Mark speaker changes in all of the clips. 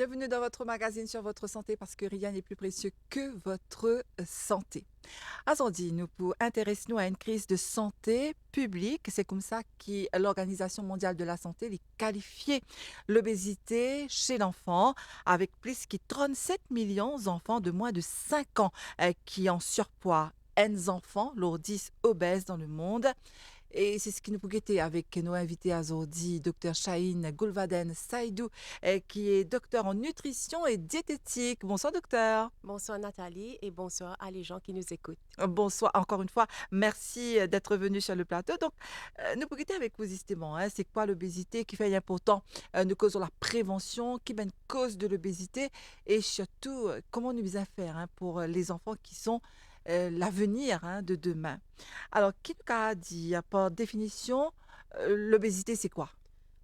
Speaker 1: Bienvenue dans votre magazine sur votre santé parce que rien n'est plus précieux que votre santé. Aujourd'hui, nous pour intéresser-nous à une crise de santé publique. C'est comme ça que l'Organisation mondiale de la santé les qualifiait l'obésité chez l'enfant avec plus de 37 millions d'enfants de moins de 5 ans qui en surpoids. N enfants, lourdis obèses dans le monde. Et c'est ce qui nous peut guetter avec nos invités aujourd'hui, Dr Chahine Goulvaden Saïdou, qui est docteur en nutrition et diététique. Bonsoir, docteur.
Speaker 2: Bonsoir Nathalie et bonsoir à les gens qui nous écoutent.
Speaker 1: Bonsoir, encore une fois. Merci d'être venu sur le plateau. Donc, nous pouvons guetter avec vous justement. C'est quoi l'obésité qui fait important? Nous causons la prévention, qui est une cause de l'obésité et surtout, comment nous bien faire pour les enfants qui sont l'avenir de demain. Alors, qui nous a dit, par définition, l'obésité, c'est quoi?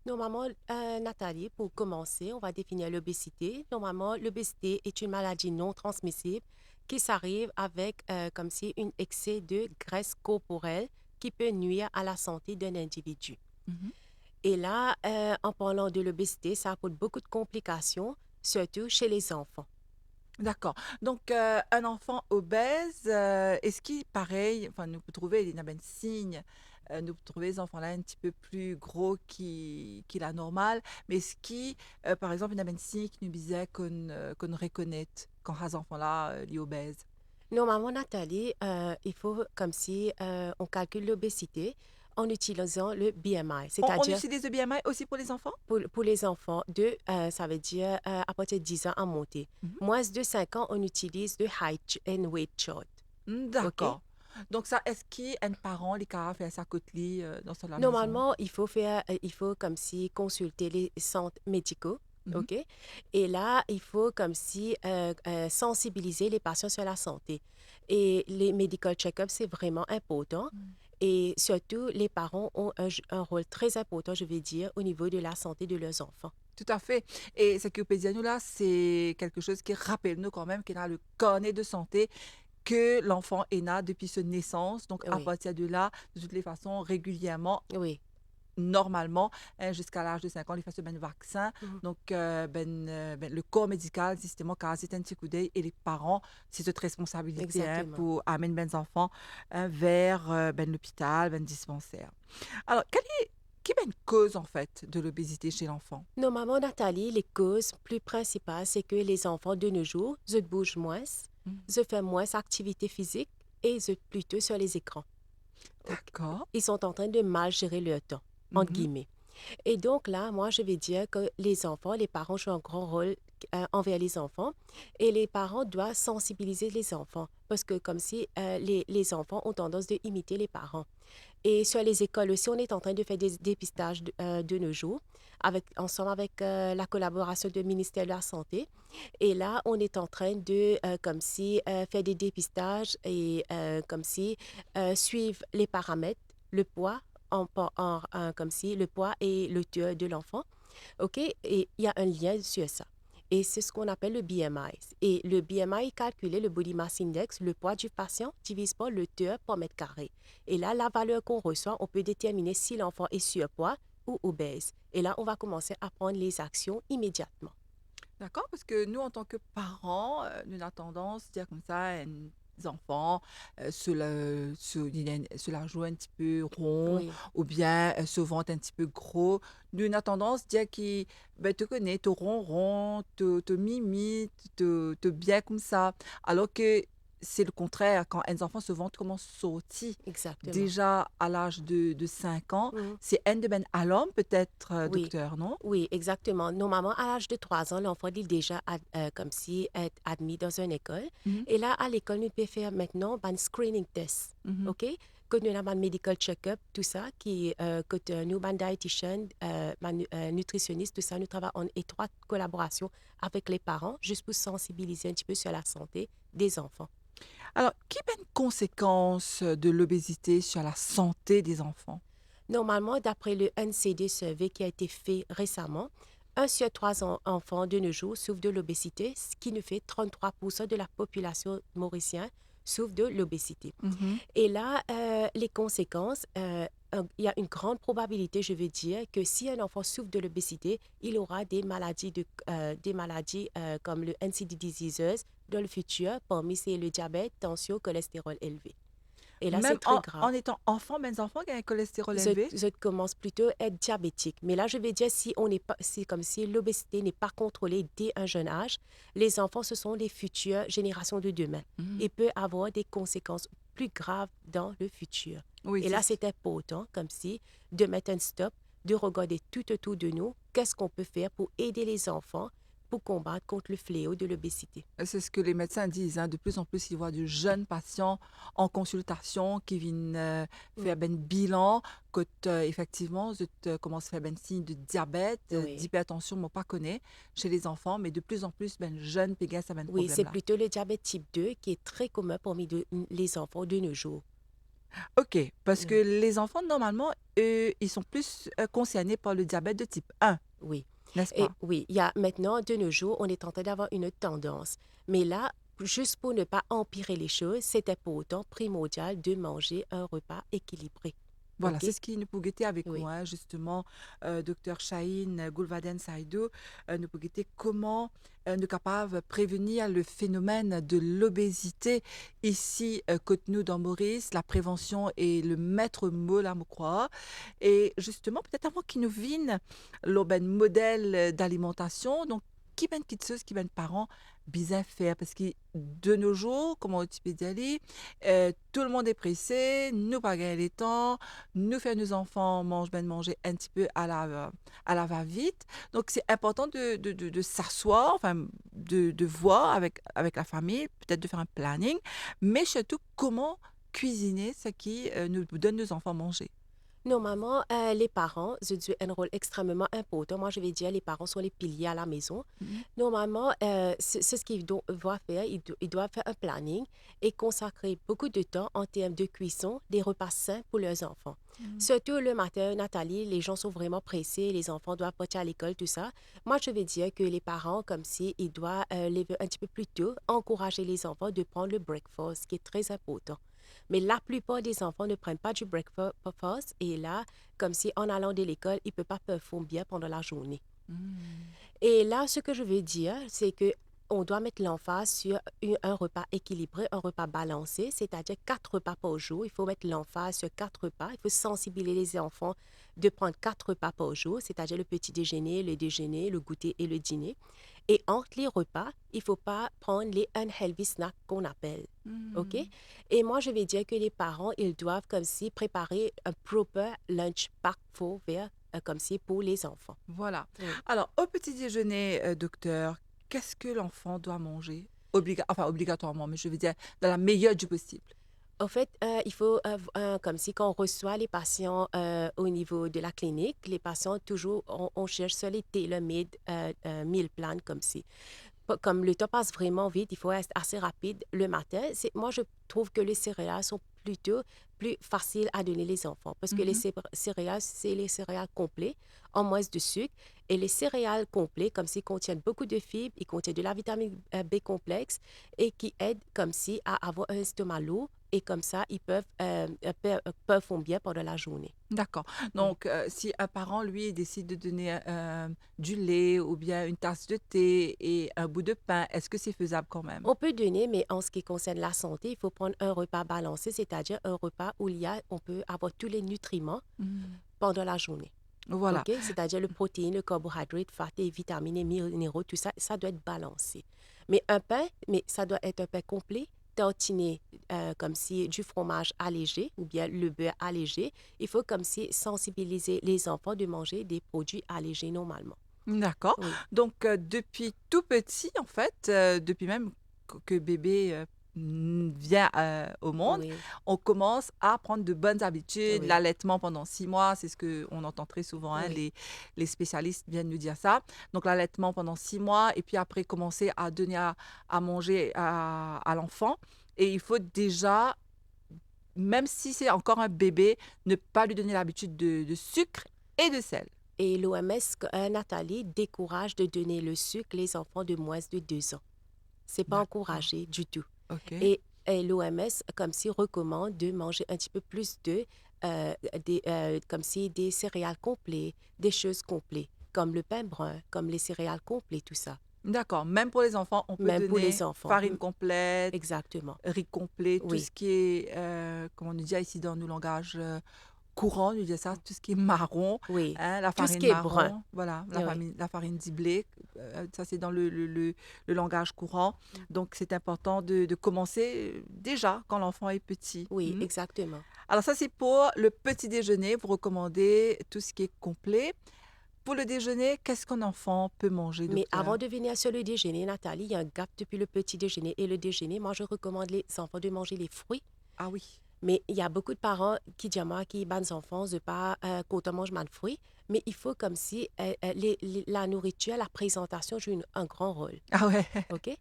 Speaker 2: Normalement, Nathalie, pour commencer, on va définir l'obésité. Normalement, l'obésité est une maladie non transmissible qui s'arrive avec comme si un excès de graisse corporelle qui peut nuire à la santé d'un individu.
Speaker 1: Mhm.
Speaker 2: Et là, en parlant de l'obésité, ça apporte beaucoup de complications, surtout chez les enfants.
Speaker 1: D'accord. Donc, un enfant obèse, est-ce qu'il pareil, enfin, nous pouvons trouver des signes, nous pouvons trouver les enfants-là un petit peu plus gros qui la normale, mais est-ce qui, par exemple, une signe qui nous disait qu'on reconnaît quand ces enfants-là, les obèses?
Speaker 2: Normalement, Nathalie, il faut comme si on calcule l'obésité en utilisant le BMI,
Speaker 1: On
Speaker 2: c'est-à-dire
Speaker 1: utilise le BMI aussi pour les enfants?
Speaker 2: pour les enfants, ça veut dire à partir de 10 ans à monter.
Speaker 1: Mhm.
Speaker 2: Moins de 5 ans, on utilise le height and weight chart. OK?
Speaker 1: D'accord. Donc, ça, est-ce qu'un parent, les cas, fait ça côté dans la maison?
Speaker 2: Normalement, il faut comme si consulter les centres médicaux.
Speaker 1: Mhm.
Speaker 2: OK? Et là, il faut comme si sensibiliser les patients sur la santé. Et les medical check-ups, c'est vraiment important. Et surtout, les parents ont un rôle très important, je vais dire, au niveau de la santé de leurs enfants.
Speaker 1: Tout à fait. Et cette là, c'est quelque chose qui rappelle nous quand même qu'il a le carnet de santé que l'enfant est né depuis sa naissance. Donc, à
Speaker 2: Oui,
Speaker 1: partir de là, de toutes les façons, régulièrement,
Speaker 2: oui.
Speaker 1: normalement, jusqu'à l'âge de 5 ans, il fait ce ben vaccin.
Speaker 2: Mhm.
Speaker 1: Donc, le corps médical, justement, quand c'est un petit coup d'œil et les parents, c'est cette responsabilité
Speaker 2: Exactement.
Speaker 1: pour amener les enfants vers l'hôpital, ben dispensaire. Alors, quelle est une cause, en fait, de l'obésité chez l'enfant?
Speaker 2: Normalement, Nathalie, les causes plus principales, c'est que les enfants de nos jours, se bougent moins,
Speaker 1: Mhm.
Speaker 2: se font moins d'activité physique et se plutôt sur les écrans. OK?
Speaker 1: D'accord.
Speaker 2: Ils sont en train de mal gérer leur temps, entre
Speaker 1: Mhm.
Speaker 2: guillemets. Et donc là, moi, je vais dire que les enfants, les parents jouent un grand rôle envers les enfants et les parents doivent sensibiliser les enfants parce que comme si les enfants ont tendance de imiter les parents. Et sur les écoles aussi, on est en train de faire des dépistages de nos jours, ensemble avec la collaboration du ministère de la Santé. Et là, on est en train de, comme si, faire des dépistages et comme si suivre les paramètres, le poids, comme si le poids et le tueur de l'enfant. OK? Et il y a un lien sur ça. Et c'est ce qu'on appelle le BMI. Et le BMI est calculé, le Body Mass Index, le poids du patient divise par le TEUR par mètre carré. Et là, la valeur qu'on reçoit, on peut déterminer si l'enfant est surpoids ou obèse. Et là, on va commencer à prendre les actions immédiatement.
Speaker 1: D'accord, parce que nous, en tant que parents, nous avons tendance à dire comme ça, les enfants, se la jouent un petit peu rond
Speaker 2: Oui.
Speaker 1: ou bien se vantent un petit peu gros. Nous avons tendance à dire qu'ils ben, te connaissent, te rond, te mimi, te bien comme ça. Alors que c'est le contraire, quand les enfants se vantent comment sortir
Speaker 2: Exactement.
Speaker 1: déjà à l'âge de 5 ans,
Speaker 2: Mhm.
Speaker 1: c'est un de ben à l'homme peut-être,
Speaker 2: Oui.
Speaker 1: docteur, non?
Speaker 2: Oui, exactement. Normalement, à l'âge de 3 ans, l'enfant est déjà comme si être admis dans une école.
Speaker 1: Mhm,
Speaker 2: Et là, à l'école, nous pouvons faire maintenant un screening test.
Speaker 1: mhm.
Speaker 2: OK? Que nous avons un medical check-up, tout ça, que nous, un diététicien, nutritionniste, tout ça, nous travaillons en étroite collaboration avec les parents, juste pour sensibiliser un petit peu sur la santé des enfants.
Speaker 1: Alors, quelle est une conséquence de l'obésité sur la santé des enfants?
Speaker 2: Normalement, d'après le NCD Survey qui a été fait récemment, un sur trois enfants de nos jours souffrent de l'obésité, ce qui nous fait 33% de la population mauricienne souffre de l'obésité.
Speaker 1: Mhm.
Speaker 2: Et là, les conséquences, il y a une grande probabilité, je veux dire, que si un enfant souffre de l'obésité, il aura des maladies comme le NCD diseases dans le futur, parmi c'est le diabète, tension, cholestérol élevé. Et là, c'est
Speaker 1: Même
Speaker 2: très grave.
Speaker 1: en étant enfant, même enfants qui ont un cholestérol
Speaker 2: Je,
Speaker 1: élevé?
Speaker 2: je commence plutôt à être diabétique. Mais là, je vais dire, si on n'est pas, c'est comme si l'obésité n'est pas contrôlée dès un jeune âge, les enfants, ce sont les futures générations de demain
Speaker 1: Mhm.
Speaker 2: et peut avoir des conséquences plus graves dans le futur.
Speaker 1: Oui,
Speaker 2: Et là, c'est important, comme si, de mettre un stop, de regarder tout autour de nous, qu'est-ce qu'on peut faire pour aider les enfants pour combattre contre le fléau de l'obésité.
Speaker 1: c'est ce que les médecins disent, hein. De plus en plus, ils voient de jeunes patients en consultation qui viennent
Speaker 2: Mm.
Speaker 1: faire un bilan, que effectivement, je commence à faire un signe de diabète,
Speaker 2: Oui.
Speaker 1: d'hypertension, moi pas connaît chez les enfants, mais de plus en plus, ben jeunes pégas, ça ben
Speaker 2: Oui,
Speaker 1: problème
Speaker 2: c'est
Speaker 1: là.
Speaker 2: plutôt le diabète type 2 qui est très commun parmi les enfants de nos jours.
Speaker 1: Ok, parce que
Speaker 2: Oui.
Speaker 1: les enfants, normalement, ils sont plus concernés par le diabète de type 1,
Speaker 2: Oui.
Speaker 1: n'est-ce
Speaker 2: Et
Speaker 1: pas?
Speaker 2: oui, il y a maintenant, de nos jours, on est en train d'avoir une autre tendance. Mais là, juste pour ne pas empirer les choses, c'était pour autant primordial de manger un repas équilibré.
Speaker 1: Voilà,
Speaker 2: OK?
Speaker 1: c'est ce qui nous peut guetter avec
Speaker 2: Oui.
Speaker 1: moi, justement, docteur Chahine Goulvaden Saïdou, nous peut guetter comment nous capable prévenir le phénomène de l'obésité ici, côte nous dans Maurice. La prévention est le maître mot, là, me crois. Et justement, peut-être avant qu'il nous vienne l'aubaine modèle d'alimentation, donc, qui ben kitseuse, qui ben parents, bien faire, parce que de nos jours, comment tu peux dire, tout le monde est pressé, nous pas gagner les temps, nous faire nos enfants manger un petit peu à la va-vite. Donc, c'est important de s'asseoir, enfin, de voir avec la famille, peut-être de faire un planning, mais surtout comment cuisiner ce qui nous donne nos enfants à manger.
Speaker 2: Normalement, les parents jouent un rôle extrêmement important. Moi, je vais dire, les parents sont les piliers à la maison.
Speaker 1: Mhm.
Speaker 2: Normalement, c'est ce qu'ils doivent faire. Ils doivent faire un planning et consacrer beaucoup de temps en termes de cuisson, des repas sains pour leurs enfants.
Speaker 1: Mhm.
Speaker 2: Surtout le matin, Nathalie, les gens sont vraiment pressés, les enfants doivent partir à l'école, tout ça. Moi, je vais dire que les parents, comme si, ils doivent lever un petit peu plus tôt, encourager les enfants de prendre le breakfast, qui est très important. Mais la plupart des enfants ne prennent pas du breakfast et là, comme si en allant de l'école, ils ne peuvent pas performer bien pendant la journée.
Speaker 1: Mhm.
Speaker 2: Et là, ce que je veux dire, c'est que on doit mettre l'emphase sur un repas équilibré, un repas balancé, c'est-à-dire 4 repas par jour. Il faut mettre l'emphase sur 4 repas. Il faut sensibiliser les enfants de prendre 4 repas par jour, c'est-à-dire le petit déjeuner, le goûter et le dîner. Et entre les repas, il ne faut pas prendre les unhealthy snacks qu'on appelle. OK?
Speaker 1: Mhm.
Speaker 2: Et moi, je vais dire que les parents, ils doivent comme si préparer un proper lunch pack for comme si pour les enfants.
Speaker 1: Voilà.
Speaker 2: Oui.
Speaker 1: Alors, au petit déjeuner, docteur, qu'est-ce que l'enfant doit manger? Enfin, obligatoirement, mais je veux dire, dans la meilleure du possible.
Speaker 2: En fait, il faut, comme si quand on reçoit les patients au niveau de la clinique, les patients, toujours, on cherche sur les tailor-made meal plan comme si. Comme le temps passe vraiment vite, il faut être assez rapide le matin. Moi, je trouve que les céréales sont plutôt plus faciles à donner les enfants parce que les
Speaker 1: Mhm.
Speaker 2: céréales, c'est les céréales complets en moins de sucre. Et les céréales complets, comme s'ils contiennent beaucoup de fibres, ils contiennent de la vitamine B complexe et qui aident comme si à avoir un estomac lourd et comme ça, ils performent bien pendant la journée.
Speaker 1: D'accord.
Speaker 2: Oui.
Speaker 1: Donc, si un parent, lui, décide de donner du lait ou bien une tasse de thé et un bout de pain, est-ce que c'est faisable quand même?
Speaker 2: On peut donner, mais en ce qui concerne la santé, il faut prendre un repas balancé, c'est-à-dire un repas où on peut avoir tous les nutriments
Speaker 1: Mhm.
Speaker 2: pendant la journée.
Speaker 1: Voilà.
Speaker 2: OK? C'est-à-dire le protéine, le carbohydrate, fat et vitamines et minéraux, tout ça, ça doit être balancé. Mais un pain, mais ça doit être un pain complet, tartiné comme si du fromage allégé ou bien le beurre allégé. Il faut comme si sensibiliser les enfants de manger des produits allégés normalement.
Speaker 1: D'accord.
Speaker 2: Oui,
Speaker 1: Donc, depuis tout petit, en fait, depuis même que bébé vient au monde,
Speaker 2: oui,
Speaker 1: on commence à prendre de bonnes habitudes.
Speaker 2: oui,
Speaker 1: L'allaitement pendant 6 mois, c'est ce qu'on entend très souvent, hein,
Speaker 2: oui.
Speaker 1: les spécialistes viennent nous dire ça. Donc, l'allaitement pendant 6 mois, et puis après, commencer à donner à manger à l'enfant. Et il faut déjà, même si c'est encore un bébé, ne pas lui donner l'habitude de sucre et de sel.
Speaker 2: Et l'OMS, Nathalie, décourage de donner le sucre les enfants de moins de 2 ans. C'est pas
Speaker 1: D'accord.
Speaker 2: encouragé du tout.
Speaker 1: OK.
Speaker 2: Et l'OMS, comme si, recommande de manger un petit peu plus de comme si des céréales complets, des choses complètes, comme le pain brun, comme les céréales complets, tout ça,
Speaker 1: D'accord. Même pour les enfants, on peut
Speaker 2: même pour les
Speaker 1: donner
Speaker 2: enfants.
Speaker 1: farine complète,
Speaker 2: Exactement.
Speaker 1: riz complet, tout
Speaker 2: Oui.
Speaker 1: ce qui est, comme on nous dit ici dans nos langages courants, nous dit ça, tout ce qui est marron,
Speaker 2: Oui.
Speaker 1: hein, la
Speaker 2: Tout ce
Speaker 1: farine
Speaker 2: qui est brun.
Speaker 1: marron, voilà,
Speaker 2: Oui.
Speaker 1: la farine diblée, ça c'est dans le langage courant. Donc c'est important de commencer déjà quand l'enfant est petit.
Speaker 2: Oui, exactement.
Speaker 1: Alors ça c'est pour le petit déjeuner, vous recommandez tout ce qui est complet. Pour le déjeuner, qu'est-ce qu'un enfant peut manger,
Speaker 2: Mais avant
Speaker 1: docteur?
Speaker 2: de venir sur le déjeuner, Nathalie, il y a un gap depuis le petit déjeuner et le déjeuner. Moi, je recommande les enfants de manger les fruits.
Speaker 1: Ah oui.
Speaker 2: Mais il y a beaucoup de parents qui disent à moi qui les enfants de pas quand on mange mal de fruits. Mais il faut comme si la nourriture, la présentation joue un grand rôle.
Speaker 1: Ah ouais.
Speaker 2: OK?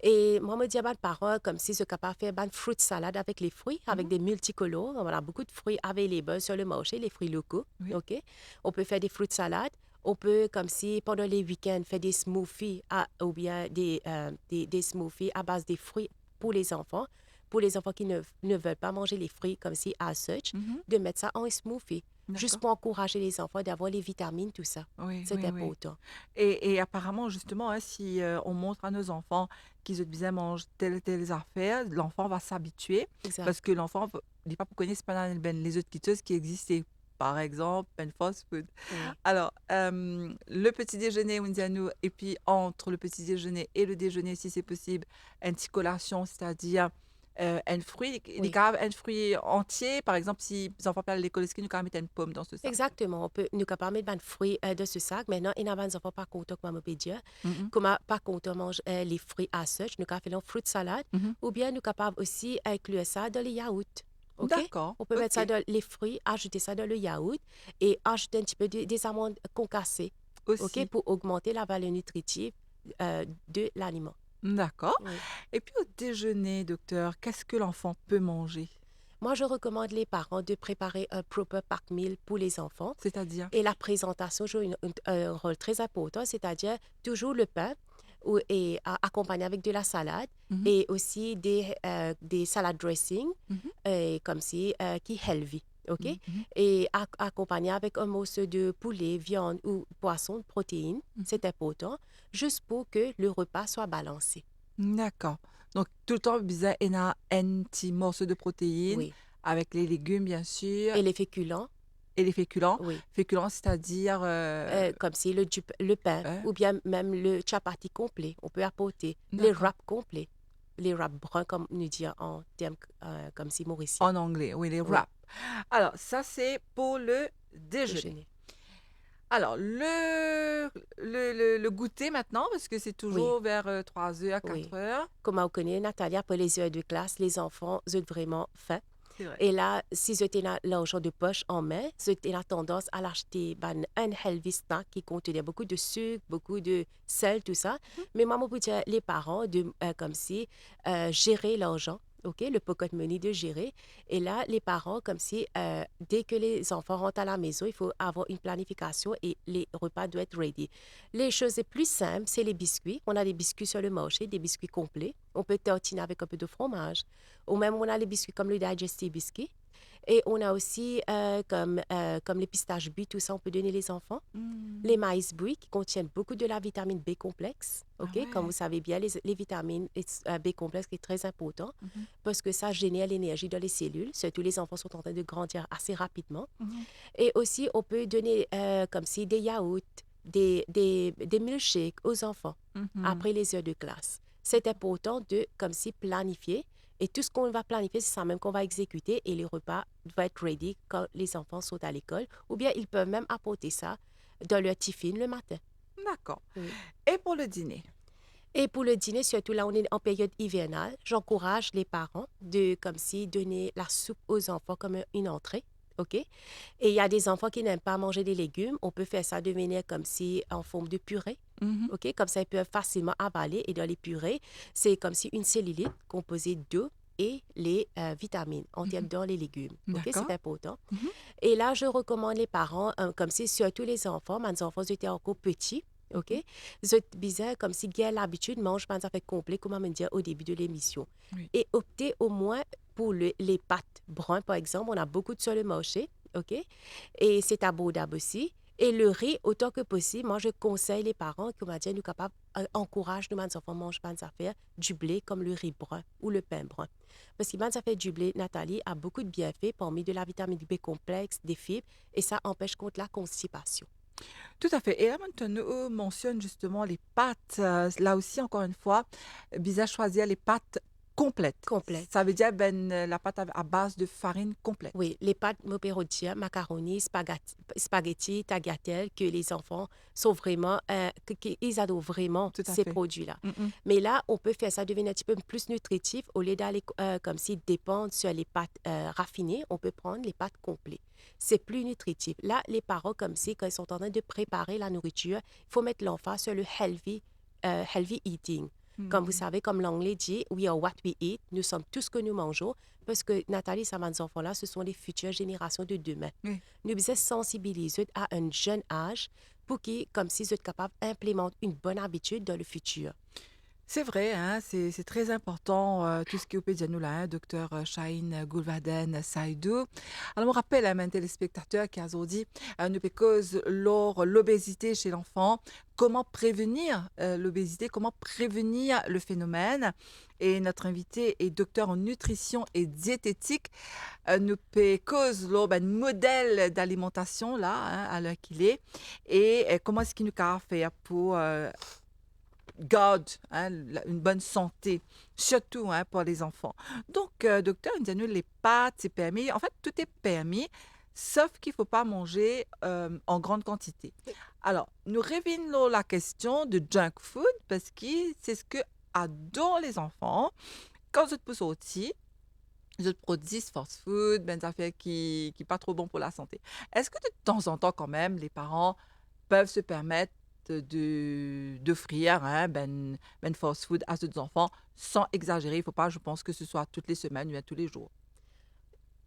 Speaker 2: Et moi, me dis à mes parents comme si ce capable de faire une fruit salade avec les fruits, avec
Speaker 1: Mhm.
Speaker 2: des multicolores. On a beaucoup de fruits available sur le marché, les fruits locaux.
Speaker 1: Oui.
Speaker 2: OK? On peut faire des fruits salades. On peut, comme si pendant les week-ends, faire des smoothies ou bien des smoothies à base des fruits pour les enfants qui ne veulent pas manger les fruits comme si as such,
Speaker 1: Mhm.
Speaker 2: de mettre ça en smoothie, juste
Speaker 1: D'accord.
Speaker 2: pour encourager les enfants d'avoir les vitamines, tout ça.
Speaker 1: Oui,
Speaker 2: C'est
Speaker 1: oui, oui.
Speaker 2: important.
Speaker 1: Et apparemment, justement, hein, si on montre à nos enfants qu'ils ont bien mangent telle et telle affaire, l'enfant va s'habituer
Speaker 2: Exact.
Speaker 1: parce que l'enfant n'est pas pour connaître ben, les autres quitteuses qui existaient. Par exemple, ben fast food.
Speaker 2: Oui.
Speaker 1: Alors, le petit déjeuner, Windiano, et puis entre le petit déjeuner et le déjeuner, si c'est possible, une petite collation, c'est-à-dire un fruit,
Speaker 2: Oui.
Speaker 1: un fruit entier. Par exemple, si les enfants parlent de l'école, est-ce que nous pouvons mettre une pomme dans ce sac?
Speaker 2: Exactement. On peut, nous capable mettre des fruits de ce sac. Maintenant, il y a des enfants pas contents, comme on peut dire.
Speaker 1: Mhm,
Speaker 2: Comme pas contents manger les fruits à such, nous capable faire une fruit salade.
Speaker 1: mhm.
Speaker 2: Ou bien nous capable aussi inclure ça dans les yaourts. OK?
Speaker 1: D'accord,
Speaker 2: On peut mettre ça
Speaker 1: ok.
Speaker 2: dans les fruits, ajouter ça dans le yaourt et ajouter un petit peu des amandes concassées. OK?
Speaker 1: Aussi.
Speaker 2: Pour augmenter la valeur nutritive de l'aliment.
Speaker 1: D'accord.
Speaker 2: Oui.
Speaker 1: Et puis au déjeuner, docteur, qu'est-ce que l'enfant peut manger?
Speaker 2: Moi, je recommande les parents de préparer un proper pack meal pour les enfants.
Speaker 1: C'est-à-dire?
Speaker 2: Et la présentation joue un rôle très important, c'est-à-dire toujours le pain accompagné avec de la salade
Speaker 1: Mhm,
Speaker 2: et aussi des salad dressing
Speaker 1: mhm,
Speaker 2: comme si qui healthy. OK?
Speaker 1: mhm, mhm,
Speaker 2: Et accompagné avec un morceau de poulet, viande ou poisson, de protéines,
Speaker 1: mhm.
Speaker 2: c'est important, juste pour que le repas soit balancé.
Speaker 1: D'accord. Donc tout le temps, bizarre, il y a un petit morceau de protéines
Speaker 2: Oui.
Speaker 1: avec les légumes, bien sûr,
Speaker 2: Et les féculents,
Speaker 1: et les féculents.
Speaker 2: oui.
Speaker 1: Féculents, c'est-à-dire
Speaker 2: Comme si le pain
Speaker 1: hein,
Speaker 2: ou bien même le chapati complet, on peut apporter les
Speaker 1: d'accord.
Speaker 2: wraps complets, les wraps bruns comme nous dit en termes comme si mauricien.
Speaker 1: En anglais, oui, les
Speaker 2: Oui,
Speaker 1: wraps. Alors, ça, c'est pour le déjeuner.
Speaker 2: déjeuner.
Speaker 1: Alors, le goûter maintenant, parce que c'est
Speaker 2: Oui,
Speaker 1: toujours vers 3 heures,
Speaker 2: oui.
Speaker 1: 4 heures.
Speaker 2: Comme on connaît, Nathalie, après les heures de classe, les enfants ont vraiment faim.
Speaker 1: C'est vrai.
Speaker 2: Et là, si je t'ai l'argent de poche en main, je t'ai la tendance à l'acheter ben, un healthy snack qui contenait beaucoup de sucre, beaucoup de sel, tout ça.
Speaker 1: Mhm.
Speaker 2: Mais moi, je peux dire les parents de comme si gérer l'argent. OK, le pocket money de gérer. Et là, les parents, comme si dès que les enfants rentrent à la maison, il faut avoir une planification et les repas doivent être ready. Les choses les plus simples, c'est les biscuits. On a des biscuits sur le marché, des biscuits complets. On peut tartiner avec un peu de fromage. Ou même, on a les biscuits comme le Digestive Biscuit. Et on a aussi comme les pistaches buis, tout ça, on peut donner les enfants. Les
Speaker 1: Mm.
Speaker 2: maïs buis qui contiennent beaucoup de la vitamine B complexe.
Speaker 1: Ah
Speaker 2: OK? Comme vous
Speaker 1: ouais.
Speaker 2: savez bien, les vitamines B complexes qui est très important
Speaker 1: Mhm,
Speaker 2: parce que ça génère l'énergie dans les cellules. Surtout les enfants sont en train de grandir assez rapidement.
Speaker 1: mhm,
Speaker 2: Et aussi, on peut donner comme si des yaourts, des milkshakes aux enfants
Speaker 1: mhm.
Speaker 2: après les heures de classe. C'est important de comme si planifier. Et tout ce qu'on va planifier, c'est ça même qu'on va exécuter et les repas vont être ready quand les enfants sont à l'école. Ou bien ils peuvent même apporter ça dans leur tiffin le matin.
Speaker 1: D'accord.
Speaker 2: Oui.
Speaker 1: Et pour le dîner?
Speaker 2: Et pour le dîner, surtout là, on est en période hivernale, j'encourage les parents de comme si donner la soupe aux enfants comme une entrée. OK? Et il y a des enfants qui n'aiment pas manger des légumes. On peut faire ça devenir comme si en forme de purée.
Speaker 1: Mhm,
Speaker 2: OK? Comme ça, ils peuvent facilement avaler. Et dans les purées, c'est comme si une cellulite composée d'eau et les vitamines entières
Speaker 1: mhm.
Speaker 2: dans les légumes. OK? C'est
Speaker 1: D'accord.
Speaker 2: important.
Speaker 1: Mhm,
Speaker 2: Et là, je recommande les parents, comme si surtout les enfants, mes enfants étaient encore petits, OK?
Speaker 1: mhm.
Speaker 2: C'est bizarre, comme si ils ont l'habitude de manger, par exemple, complet, comme on me dit au début de l'émission.
Speaker 1: Oui.
Speaker 2: Et opter au moins pour les pâtes brunes, par exemple, on a beaucoup de sur le marché, OK? Et c'est abordable aussi. Et le riz, autant que possible, moi, je conseille les parents que, nous capables, encourage nos enfants mangent pas affaires du blé comme le riz brun ou le pain brun. Parce que ça fait du blé, Nathalie, a beaucoup de bienfaits parmi de la vitamine B complexe, des fibres, et ça empêche contre la constipation.
Speaker 1: Tout à fait. Et là, maintenant, mentionne justement les pâtes. Là aussi, encore une fois, bien choisir les pâtes complètes.
Speaker 2: Complète.
Speaker 1: Ça veut dire la pâte à base de farine complète.
Speaker 2: Oui, les pâtes moperotia, macaroni, spaghetti, tagliatelle, que les enfants sont vraiment, qu'ils adorent vraiment
Speaker 1: Tout à
Speaker 2: ces
Speaker 1: fait.
Speaker 2: produits-là.
Speaker 1: Mm, mm.
Speaker 2: Mais là, on peut faire ça devenir un petit peu plus nutritif au lieu d'aller comme s'ils dépendent sur les pâtes raffinées, on peut prendre les pâtes complètes. C'est plus nutritif. Là, les parents, comme si, quand ils sont en train de préparer la nourriture, il faut mettre l'emphase sur le healthy eating. Comme vous
Speaker 1: Mm.
Speaker 2: savez, comme l'anglais dit, we are what we eat, nous sommes tout ce que nous mangeons, parce que Nathalie, ces enfants-là, ce sont les futures générations de demain.
Speaker 1: Oui.
Speaker 2: Nous devons sensibiliser à un jeune âge pour qu'ils, comme s'ils soient capables d'implémenter une bonne habitude dans le futur.
Speaker 1: C'est vrai, hein, c'est très important, tout ce qui est au Pédianou, là, hein, docteur Chahine Goulvaden Saïdou. Alors, on rappelle à mes téléspectateurs qui ont dit, nous cause l'obésité chez l'enfant, comment prévenir l'obésité, comment prévenir le phénomène. Et notre invité est docteur en nutrition et diététique. Nous cause ben, modèle d'alimentation, là, hein, à l'heure qu'il est. Et comment est-ce qu'il nous a fait pour garde hein, une bonne santé, surtout hein, pour les enfants. Donc, docteur Ndianou, les pâtes, c'est permis. En fait, tout est permis, sauf qu'il ne faut pas manger en grande quantité. Alors, nous revenons la question de junk food, parce que c'est ce que adorent les enfants. Quand je te pousse au-dessus, je te produis fast food, ben, des affaires qui ne pas trop bon pour la santé. Est-ce que de temps en temps, quand même, les parents peuvent se permettre d'offrir hein, ben fast food à ses enfants sans exagérer. Il ne faut pas, je pense, que ce soit toutes les semaines ou bien tous les jours.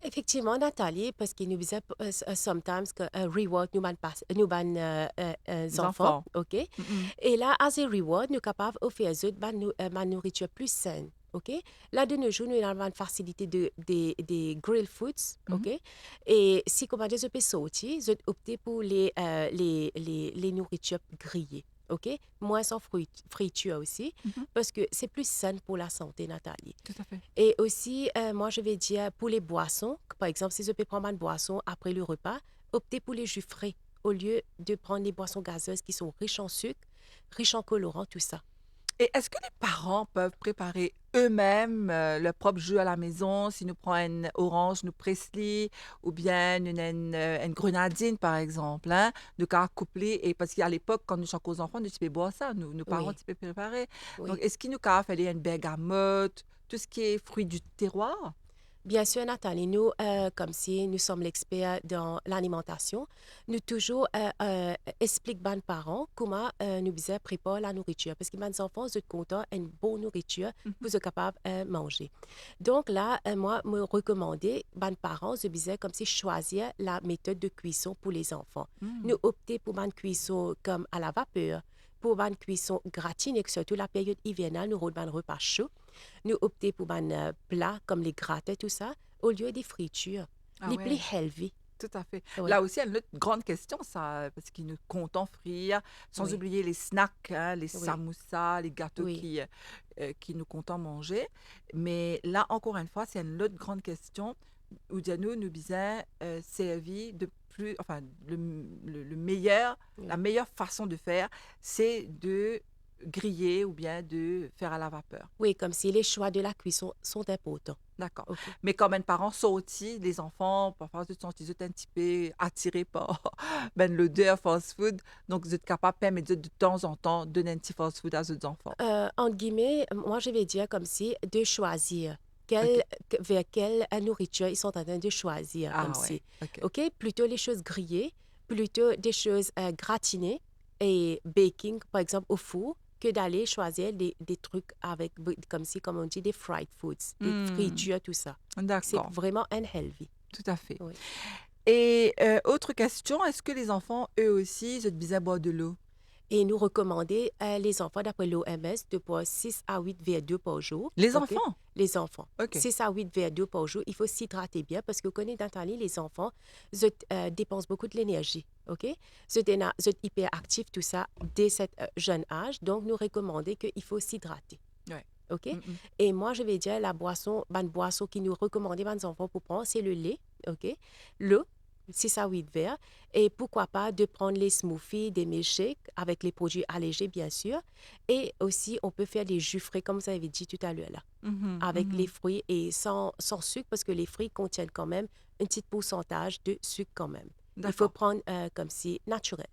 Speaker 2: Effectivement, Nathalie, parce qu'il nous disait sometimes que reward nous ban
Speaker 1: Les
Speaker 2: enfants,
Speaker 1: enfants.
Speaker 2: OK?
Speaker 1: Mm, mm.
Speaker 2: Et là, as a reward, nous sommes capables d'offrir aux autres ma nourriture plus saine, OK? Là, de nos jours, nous avons une facilité des grill foods,
Speaker 1: Mhm.
Speaker 2: OK? Et si, comment dire, je peux sortir, je opter pour les nourritures grillées, OK? Moins sans friture aussi,
Speaker 1: Mhm.
Speaker 2: parce que c'est plus sain pour la santé, Nathalie.
Speaker 1: Tout à fait.
Speaker 2: Et aussi, moi, je vais dire pour les boissons, par exemple, si je peux prendre une boisson après le repas, optez pour les jus frais au lieu de prendre les boissons gazeuses qui sont riches en sucre, riches en colorants, tout ça.
Speaker 1: Et est-ce que les parents peuvent préparer eux-mêmes leur propre jus à la maison, si nous prenons une orange, nous Presley, ou bien une grenadine, par exemple, hein, de cas couplé, et parce qu'à l'époque, quand nous chantons aux enfants, nous peux boire ça, nos parents,
Speaker 2: Oui,
Speaker 1: tu peux préparer. Donc,
Speaker 2: oui.
Speaker 1: est-ce qu'il nous a fallu une bergamote, tout ce qui est fruits du terroir?
Speaker 2: Bien sûr, Nathalie, nous, comme si nous sommes l'expert dans l'alimentation, nous toujours expliquons aux parents comment nous besoin préparer la nourriture. Parce que mes enfants sont contents d'une bonne nourriture
Speaker 1: Mhm.
Speaker 2: pour être capables de manger. Donc là, moi, me recommander, mes parents, je disais comme si choisir la méthode de cuisson pour les enfants. Nous
Speaker 1: Mm.
Speaker 2: opter pour une cuisson comme à la vapeur, pour une cuisson gratinée, surtout la période hivernale, nous avons un repas chaud. Nous opter pour un plat comme les gratin, tout ça, au lieu des fritures.
Speaker 1: Ah
Speaker 2: Les plus
Speaker 1: ouais.
Speaker 2: healthy.
Speaker 1: Tout à fait.
Speaker 2: Oui,
Speaker 1: Là aussi, il y a une autre grande question, ça, parce qu'ils nous comptent en frire, sans
Speaker 2: oui,
Speaker 1: oublier les snacks, hein, les
Speaker 2: oui,
Speaker 1: samoussas, les gâteaux
Speaker 2: oui,
Speaker 1: qui nous comptent en manger. Mais là, encore une fois, c'est une autre grande question où Diano nous disait servi de plus, enfin, le meilleur, la
Speaker 2: oui.
Speaker 1: meilleure façon de faire, c'est de griller ou bien de faire à la vapeur.
Speaker 2: Oui, comme si les choix de la cuisson sont importants.
Speaker 1: D'accord.
Speaker 2: OK.
Speaker 1: Mais quand même, parents sont aussi, les enfants, parfois, ils sont un petit peu attirés par ben, l'odeur fast-food. Donc, vous êtes capable de permettre de temps en temps donner un petit fast-food à vos enfants.
Speaker 2: Entre guillemets, moi, je vais dire comme si de choisir
Speaker 1: OK.
Speaker 2: vers quelle nourriture ils sont en train de choisir, comme
Speaker 1: Ah ouais.
Speaker 2: si.
Speaker 1: OK.
Speaker 2: OK? Plutôt les choses grillées, plutôt des choses gratinées et baking, par exemple, au four, que d'aller choisir des trucs avec, comme si, comme on dit, des fried foods, des
Speaker 1: Hmm.
Speaker 2: fritures, tout ça. C'est
Speaker 1: D'accord.
Speaker 2: vraiment unhealthy.
Speaker 1: Tout à fait.
Speaker 2: Oui.
Speaker 1: Et autre question, est-ce que les enfants, eux aussi, ils ont besoin de boire de l'eau?
Speaker 2: Et nous recommander les enfants, d'après l'OMS, de boire 6 à 8 verres d'eau par jour.
Speaker 1: Les
Speaker 2: OK?
Speaker 1: enfants?
Speaker 2: Les enfants.
Speaker 1: OK.
Speaker 2: 6 à 8 verres d'eau par jour. Il faut s'hydrater bien parce que, vous connaissez, Nathalie, les enfants dépensent beaucoup de l'énergie. OK? Ils sont hyperactifs, tout ça, dès cet jeune âge. Donc, nous recommander qu'il faut s'hydrater.
Speaker 1: Ouais.
Speaker 2: OK?
Speaker 1: Mm, mm.
Speaker 2: Et moi, je vais dire la boisson, bonne boisson qui nous recommande les enfants pour prendre, c'est le lait. OK? L'eau, 6 à 8 verres. Et pourquoi pas de prendre les smoothies, des milkshakes avec les produits allégés, bien sûr. Et aussi, on peut faire des jus frais, comme vous avez dit tout à l'heure, là,
Speaker 1: Mhm,
Speaker 2: avec les
Speaker 1: mhm.
Speaker 2: fruits et sans sucre, parce que les fruits contiennent quand même un petit pourcentage de sucre quand même. Il faut
Speaker 1: D'accord.
Speaker 2: prendre comme si naturel.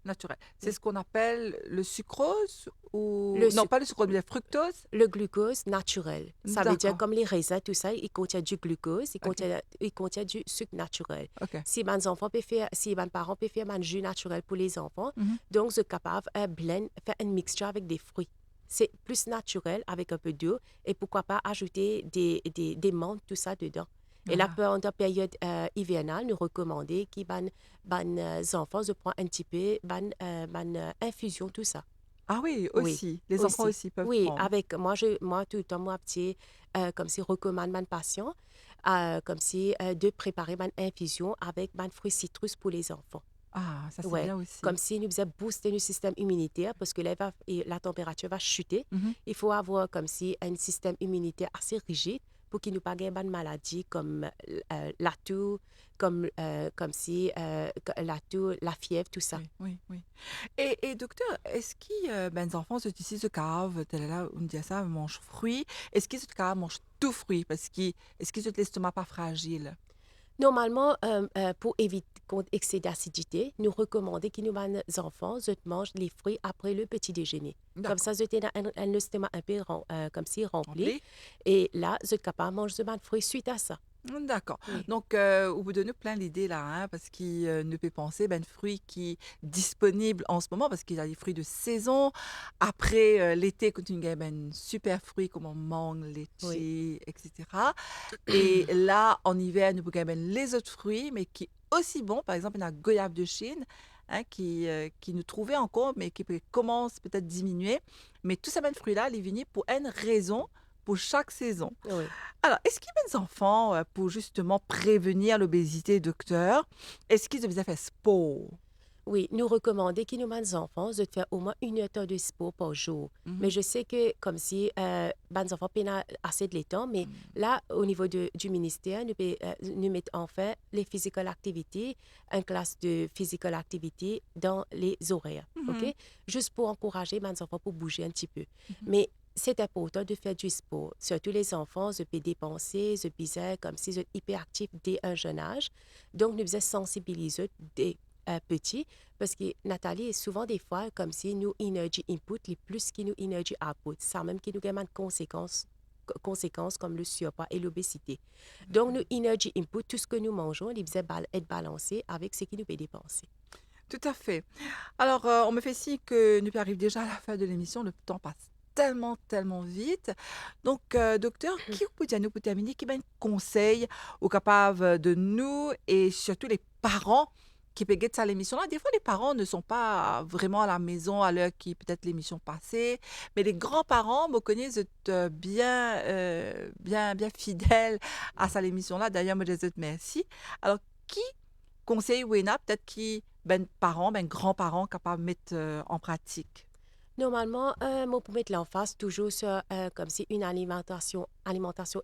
Speaker 1: Naturel. C'est
Speaker 2: Oui.
Speaker 1: ce qu'on appelle le sucrose ou...
Speaker 2: Le
Speaker 1: Non,
Speaker 2: sucre.
Speaker 1: pas le sucrose, mais le fructose?
Speaker 2: Le glucose naturel, ça veut dire
Speaker 1: D'accord.
Speaker 2: comme les raisins, tout ça, il contient du glucose,
Speaker 1: OK.
Speaker 2: il contient du sucre naturel.
Speaker 1: OK.
Speaker 2: Si mes parents peuvent faire un jus naturel pour les enfants,
Speaker 1: Mhm.
Speaker 2: donc je suis capable de blend, faire une mixture avec des fruits. C'est plus naturel avec un peu d'eau et pourquoi pas ajouter des menthes, tout ça dedans. Et là,
Speaker 1: Ah.
Speaker 2: pendant la période hivernale, nous recommandons que enfants se prennent un petit peu, infusion, tout ça.
Speaker 1: Ah oui,
Speaker 2: Oui,
Speaker 1: aussi. Les enfants
Speaker 2: aussi.
Speaker 1: aussi peuvent
Speaker 2: Oui,
Speaker 1: prendre.
Speaker 2: avec moi tout le temps, moi, petit, comme si recommande mon patient, comme si de préparer une infusion avec un fruit citrus pour les enfants.
Speaker 1: Ah, ça c'est
Speaker 2: Ouais,
Speaker 1: bien
Speaker 2: comme
Speaker 1: aussi.
Speaker 2: si nous faisait booster le système immunitaire parce que là, la température va chuter.
Speaker 1: Mhm.
Speaker 2: Il faut avoir comme si un système immunitaire assez rigide pour qu'il nous pas ait de maladies comme la toux, comme si la toux, la fièvre, tout ça.
Speaker 1: Oui, oui, oui. Et docteur, est-ce que les enfants se disent ce cave, tel là, on dit ça, mange fruits. Est-ce qu'ils se cave mange tout fruit parce que est-ce qu'ils ont l'estomac pas fragile?
Speaker 2: Normalement, pour éviter contre excès d'acidité, nous recommandons que nos enfants mangent les fruits après le petit déjeuner. Comme
Speaker 1: D'accord.
Speaker 2: ça, ils ont un estomac un peu comme si rempli.
Speaker 1: Rempli?
Speaker 2: Et là, ils sont capables de manger des fruits suite à ça.
Speaker 1: D'accord.
Speaker 2: Oui,
Speaker 1: Donc, vous donnez plein d'idées là, hein, parce qu'il ne peut penser, ben, fruit qui est disponible en ce moment, parce qu'il y a des fruits de saison. Après, l'été, quand il y a ben, super fruits comme mangue,
Speaker 2: oui.
Speaker 1: litchi, etc. Et là, en hiver, nous avons ben, les autres fruits, mais qui est aussi bon. Par exemple, il y a la goyave de Chine, hein, qui nous trouvait encore, mais qui commence peut-être à diminuer. Mais tous ces ben, fruits-là, ils viennent pour une raison, pour chaque saison.
Speaker 2: Oui.
Speaker 1: Alors, est-ce qu'il y a des enfants, pour justement prévenir l'obésité, docteur, est-ce qu'ils ont faire sport?
Speaker 2: Oui, nous recommandons que nos enfants de faire au moins 1 heure de sport par jour. Mais
Speaker 1: Mhm.
Speaker 2: je sais que comme si les enfants n'ont assez de temps, mais là, au niveau du ministère, nous mettons en fait les physical activities, une classe de physical activity dans les horaires, OK?
Speaker 1: Mhm.
Speaker 2: Juste pour encourager les enfants pour bouger un petit peu.
Speaker 1: Mhm.
Speaker 2: Mais c'est important de faire du sport. Surtout les enfants, ils peuvent dépenser, ils peuvent comme s'ils sont hyperactifs dès un jeune âge. Donc, nous devons sensibiliser dès petits parce que Nathalie est souvent des fois comme si nous energy input les plus que nous energy output ça même qui nous a des conséquences comme le surpoids et l'obésité donc nous energy input tout ce que nous mangeons il devait être balancé avec ce qui nous peut dépenser.
Speaker 1: Tout à fait. Alors, on me fait signe que nous arrivons déjà à la fin de l'émission. Le temps passe tellement, tellement vite. Donc, docteur, qui peut dire nous pour terminer, qui ben conseil aux capables de nous et surtout les parents qui peuvent ça l'émission là. Des fois, les parents ne sont pas vraiment à la maison à l'heure qui peut-être l'émission passée, mais les grands-parents, me connaissent bien, bien fidèles à ça l'émission là. D'ailleurs, me disent merci. Alors, qui conseil Wena, peut-être qui, ben parents, ben grands-parents capables de mettre en pratique.
Speaker 2: Normalement, moi, pour mettre l'emphase toujours sur comme si une alimentation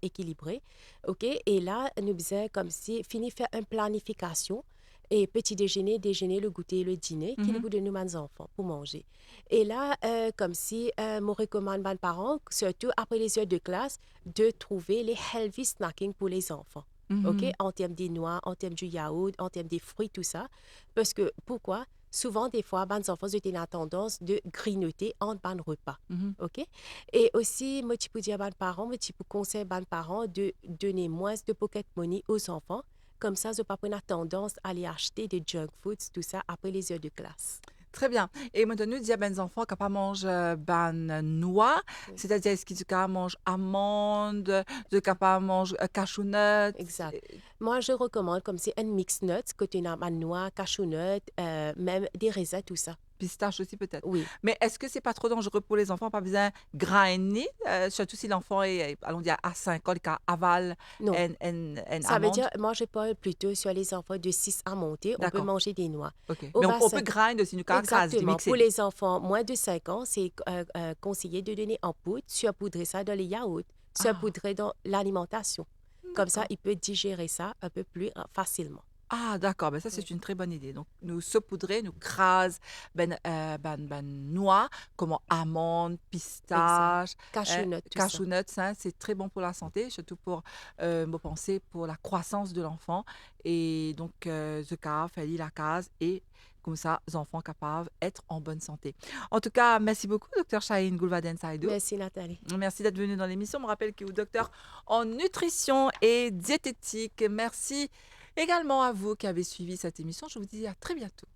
Speaker 2: équilibrée, OK? Et là, nous faisons comme si fini faire une planification et petit déjeuner, déjeuner, le goûter, le dîner, qui nous
Speaker 1: Mhm,
Speaker 2: vous donne nos enfants pour manger. Et là, comme si moi recommande aux parents, surtout après les heures de classe, de trouver les healthy snacking pour les enfants. OK?
Speaker 1: mhm,
Speaker 2: En termes des noix, en termes du yaourt, en termes des fruits, tout ça. Parce que, pourquoi? Souvent, des fois, les enfants ont la tendance de grignoter entre les repas.
Speaker 1: mhm.
Speaker 2: OK? Et aussi, moi, je peux dire aux parents, moi, je peux conseiller aux parents de donner moins de pocket money aux enfants. Comme ça, ils n'ont pas la tendance à aller acheter des junk foods, tout ça, après les heures de classe.
Speaker 1: Très bien. Et maintenant, dire ben enfants capables manger ben noix,
Speaker 2: Oui,
Speaker 1: c'est-à-dire est-ce qu'ils sont capables manger amandes, de capables manger cashew nuts.
Speaker 2: exact. Moi, je recommande comme c'est un mix nuts, que tu as noix, cashew nut, même des raisins, tout ça.
Speaker 1: Pistache aussi peut-être.
Speaker 2: Oui.
Speaker 1: Mais est-ce que c'est pas trop dangereux pour les enfants, pas besoin grainer, surtout si l'enfant est, allons dire, à 5 ans, qu'il avale
Speaker 2: Non.
Speaker 1: une
Speaker 2: Ça veut
Speaker 1: amande?
Speaker 2: dire, moi, je parle plutôt sur les enfants de 6 à monter, on peut
Speaker 1: D'accord,
Speaker 2: manger des noix.
Speaker 1: OK.
Speaker 2: Au
Speaker 1: Mais
Speaker 2: bas
Speaker 1: on peut
Speaker 2: 5,
Speaker 1: grind aussi, nous crase,
Speaker 2: exactement. Pour
Speaker 1: mixer.
Speaker 2: les enfants moins de 5 ans, c'est conseillé de donner en poudre, saupoudrer ça dans les yaourts,
Speaker 1: Ah,
Speaker 2: saupoudrer dans l'alimentation. Comme ça,
Speaker 1: d'accord.
Speaker 2: il peut digérer ça un peu plus facilement.
Speaker 1: Ah d'accord, ben ça
Speaker 2: Oui,
Speaker 1: c'est une très bonne idée. Donc nous saupoudrer, nous crase ben noix comme amandes,
Speaker 2: exact.
Speaker 1: pistaches,
Speaker 2: Cashew nut, tout ça.
Speaker 1: cashew nuts, hein, c'est très bon pour la santé, surtout pour me penser pour la croissance de l'enfant et donc the cave, elle la case et comme ça, les enfants capables d'être en bonne santé. En tout cas, merci beaucoup, docteur Shaheen Goulvaden Saïdou.
Speaker 2: Merci, Nathalie.
Speaker 1: Merci d'être venu dans l'émission. Je me rappelle que vous êtes docteur en nutrition et diététique. Merci également à vous qui avez suivi cette émission. Je vous dis à très bientôt.